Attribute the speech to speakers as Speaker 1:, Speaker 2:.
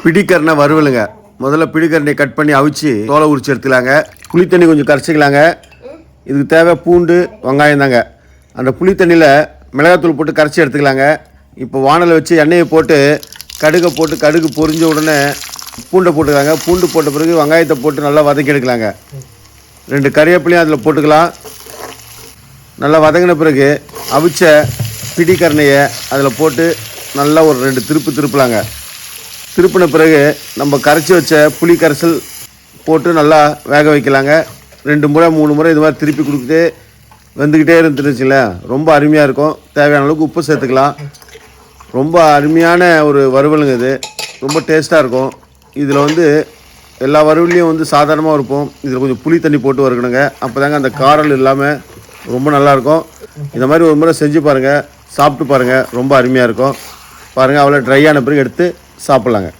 Speaker 1: பிடிக்கரணை வறுவலுங்க. முதல்ல பிடிக்கரணையை கட் பண்ணி அவிச்சு தோலை உரிச்சு எடுத்துக்கலாங்க. புளி தண்ணி கொஞ்சம் கரைச்சிக்கலாங்க. இதுக்கு தேவை பூண்டு வெங்காயம் தாங்க. அந்த புளி தண்ணியில் மிளகாத்தூள் போட்டு கரைச்சி எடுத்துக்கலாங்க. இப்போ வானலை வச்சு எண்ணெயை போட்டு கடுகை போட்டு கடுகு பொரிஞ்ச உடனே பூண்டை போட்டுக்கலாங்க. பூண்டு போட்ட பிறகு வெங்காயத்தை போட்டு நல்லா வதக்கி எடுக்கலாங்க. 2 கறிவேப்பிலையும் அதில் போட்டுக்கலாம். நல்லா வதங்கின பிறகு அவிச்ச பிடிக்கரணையை அதில் போட்டு நல்லா ஒரு 2 திருப்பலாங்க. திருப்பின பிறகு நம்ம கரைச்சி வச்ச புளி கரைசல் போட்டு நல்லா வேக வைக்கலாங்க. 2 முறை 3 முறை இது மாதிரி திருப்பி கொடுத்துட்டு வெந்துக்கிட்டே இருந்துச்சுங்களே ரொம்ப அருமையாக இருக்கும். தேவையான அளவுக்கு உப்பு சேர்த்துக்கலாம். ரொம்ப அருமையான ஒரு வறுவலுங்க இது. ரொம்ப டேஸ்ட்டாக இருக்கும். இதில் எல்லா வறுவலையும் சாதாரணமாக இருப்போம். இதில் கொஞ்சம் புளி தண்ணி போட்டு வறுக்கணுங்க. அப்போ தாங்க அந்த காரல் இல்லாமல் ரொம்ப நல்லாயிருக்கும். இந்த மாதிரி ஒரு முறை செஞ்சு பாருங்கள், சாப்பிட்டு பாருங்கள், ரொம்ப அருமையாக இருக்கும். பாருங்கள், அவ்வளோ ட்ரையான பிறகு எடுத்து சாப்பிட்லாங்க.